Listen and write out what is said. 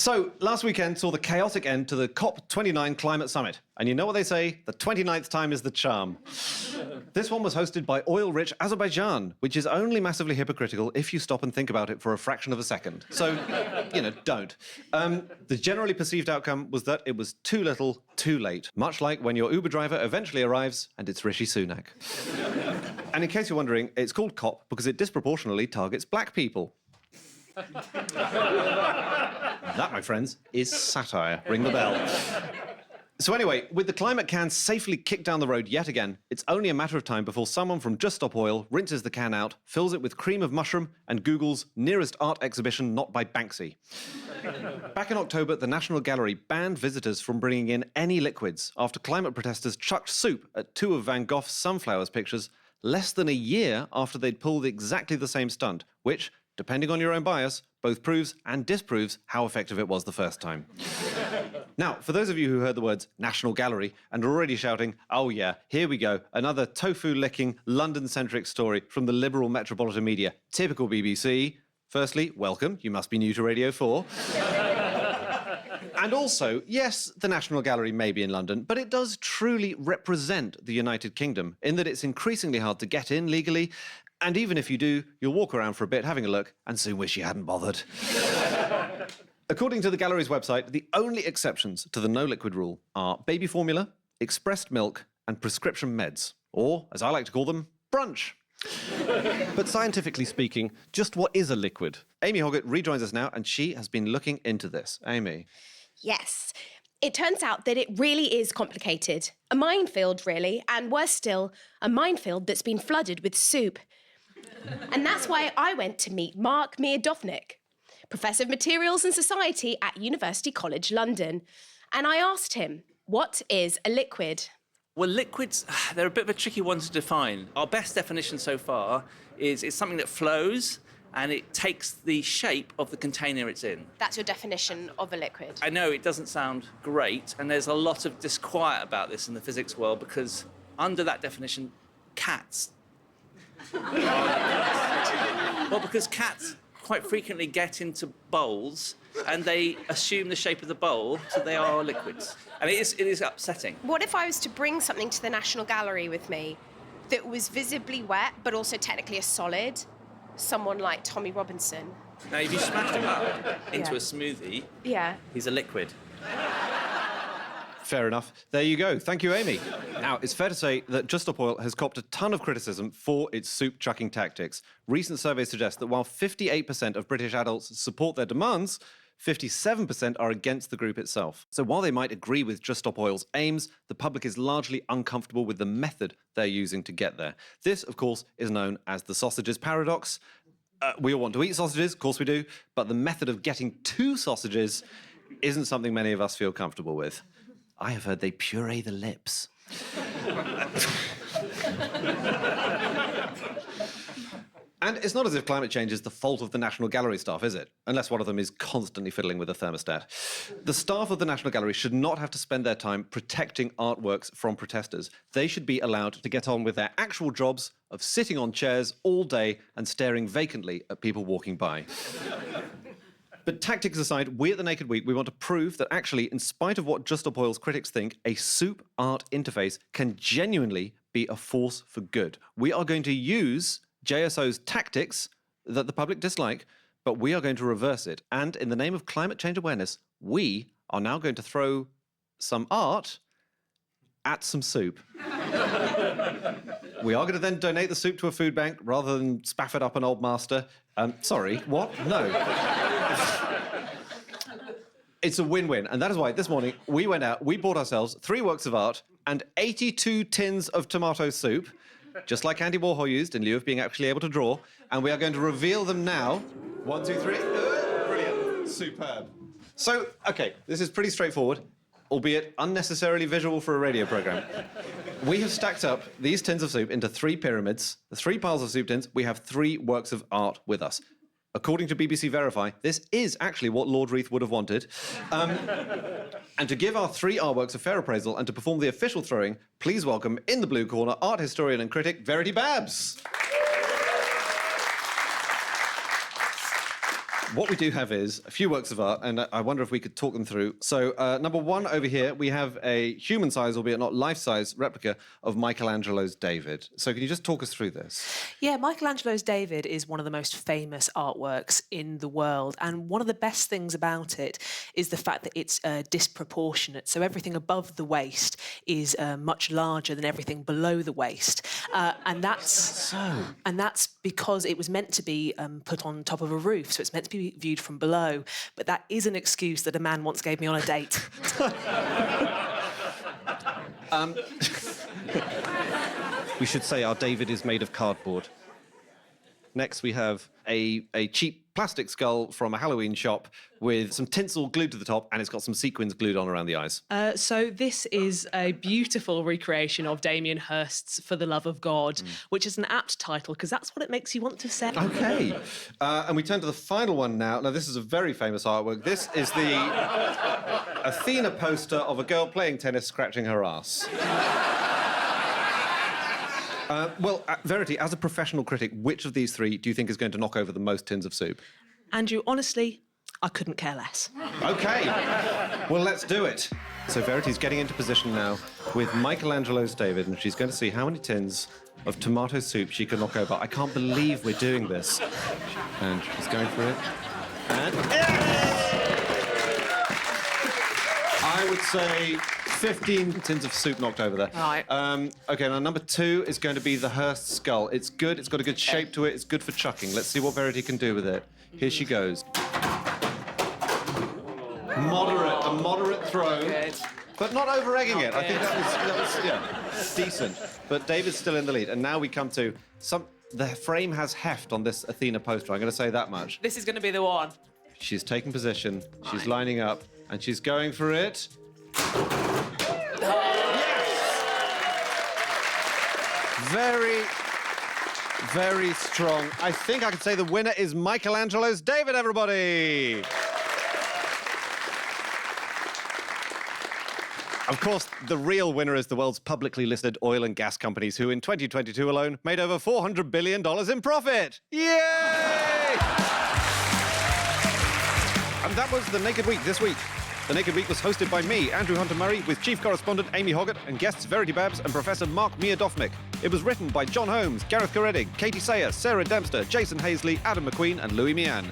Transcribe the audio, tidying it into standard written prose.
So, last weekend saw the chaotic end to the COP29 climate summit. And you know what they say? The 29th time is the charm. This one was hosted by oil-rich Azerbaijan, which is only massively hypocritical if you stop and think about it for a fraction of a second. So, don't. The generally perceived outcome was that it was too little, too late. Much like when your Uber driver eventually arrives and it's Rishi Sunak. And in case you're wondering, it's called COP because it disproportionately targets black people. That, my friends, is satire. Ring the bell. So anyway, with the climate can safely kicked down the road yet again, it's only a matter of time before someone from Just Stop Oil rinses the can out, fills it with cream of mushroom, and Googles nearest art exhibition not by Banksy. Back in October, the National Gallery banned visitors from bringing in any liquids after climate protesters chucked soup at two of Van Gogh's sunflowers pictures less than a year after they'd pulled exactly the same stunt, which, depending on your own bias, both proves and disproves how effective it was the first time. Now, for those of you who heard the words National Gallery and are already shouting, oh yeah, here we go, another tofu-licking, London-centric story from the liberal metropolitan media, typical BBC. Firstly, welcome, you must be new to Radio 4. And also, yes, the National Gallery may be in London, but it does truly represent the United Kingdom in that it's increasingly hard to get in legally. And even if you do, you'll walk around for a bit having a look and soon wish you hadn't bothered. According to the gallery's website, the only exceptions to the no-liquid rule are baby formula, expressed milk, and prescription meds. Or, as I like to call them, brunch. But scientifically speaking, just what is a liquid? Amy Hoggett rejoins us now, and she has been looking into this. Amy. Yes. It turns out that it really is complicated. A minefield, really, and worse still, a minefield that's been flooded with soup. And that's why I went to meet Mark Miodownik, Professor of Materials and Society at University College London. And I asked him, what is a liquid? Well, liquids, they're a bit of a tricky one to define. Our best definition so far is it's something that flows and it takes the shape of the container it's in. That's your definition of a liquid? I know it doesn't sound great, and there's a lot of disquiet about this in the physics world because under that definition, cats... Well, because cats quite frequently get into bowls and they assume the shape of the bowl, so they are liquids. And it is upsetting. What if I was to bring something to the National Gallery with me that was visibly wet, but also technically a solid? Someone like Tommy Robinson. Now, if you smashed him up into a smoothie, he's a liquid. Fair enough. There you go. Thank you, Amy. Now, it's fair to say that Just Stop Oil has copped a ton of criticism for its soup-chucking tactics. Recent surveys suggest that while 58% of British adults support their demands, 57% are against the group itself. So while they might agree with Just Stop Oil's aims, the public is largely uncomfortable with the method they're using to get there. This, of course, is known as the sausages paradox. We all want to eat sausages, of course we do, but the method of getting to sausages isn't something many of us feel comfortable with. I have heard they puree the lips. And it's not as if climate change is the fault of the National Gallery staff, is it? Unless one of them is constantly fiddling with a thermostat. The staff of the National Gallery should not have to spend their time protecting artworks from protesters. They should be allowed to get on with their actual jobs of sitting on chairs all day and staring vacantly at people walking by. But tactics aside, we at The Naked Week, we want to prove that actually, in spite of what Just Stop Oil's critics think, a soup art interface can genuinely be a force for good. We are going to use JSO's tactics that the public dislike, but we are going to reverse it. And in the name of climate change awareness, we are now going to throw some art at some soup. We are going to then donate the soup to a food bank rather than spaff it up an old master. Sorry, what? No. It's a win-win, and that is why this morning we went out, we bought ourselves 3 works of art and 82 tins of tomato soup, just like Andy Warhol used in lieu of being actually able to draw, and we are going to reveal them now. 1, 2, 3. Brilliant. Superb. So, OK, this is pretty straightforward, albeit unnecessarily visual for a radio programme. We have stacked up these tins of soup into 3 pyramids, the 3 piles of soup tins. We have 3 works of art with us. According to BBC Verify, this is actually what Lord Reith would have wanted. And to give our 3 artworks a fair appraisal and to perform the official throwing, please welcome, in the blue corner, art historian and critic, Verity Babs. What we do have is a few works of art, and I wonder if we could talk them through. So, number one over here, we have a human-size, albeit not life-size, replica of Michelangelo's David. So can you just talk us through this? Yeah, Michelangelo's David is one of the most famous artworks in the world. And one of the best things about it is the fact that it's disproportionate. So everything above the waist is much larger than everything below the waist. And that's because it was meant to be put on top of a roof. So it's meant to be viewed from below. But that is an excuse that a man once gave me on a date. We should say our David is made of cardboard. Next, we have a cheap plastic skull from a Halloween shop with some tinsel glued to the top, and it's got some sequins glued on around the eyes. So this is a beautiful recreation of Damien Hirst's For the Love of God, which is an apt title because that's what it makes you want to say. Okay. And we turn to the final one now. Now, this is a very famous artwork. This is the Athena poster of a girl playing tennis scratching her ass. Verity, as a professional critic, which of these three do you think is going to knock over the most tins of soup? Andrew, honestly, I couldn't care less. OK. Well, let's do it. So Verity's getting into position now with Michelangelo's David, and she's going to see how many tins of tomato soup she can knock over. I can't believe we're doing this. And she's going for it. And... I would say 15 tins of soup knocked over there. Right. OK, now number two is going to be the Hearst skull. It's good. It's got a good shape to it. It's good for chucking. Let's see what Verity can do with it. Here she goes. A moderate throw. Good. But not over-egging it. I think that was decent. But David's still in the lead. And now we come to the frame has heft on this Athena poster. I'm going to say that much. This is going to be the one. She's taking position. She's lining up. And she's going for it. Yes! Very, very strong. I think I could say the winner is Michelangelo's David, everybody! Of course, the real winner is the world's publicly listed oil and gas companies, who in 2022 alone made over $400 billion in profit. Yay! And that was The Naked Week this week. The Naked Week was hosted by me, Andrew Hunter-Murray, with chief correspondent Amy Hoggart and guests Verity Babs and Professor Mark Miodofnik. It was written by John Holmes, Gareth Coredig, Katie Sayer, Sarah Dempster, Jason Hazley, Adam McQueen and Louis Mian.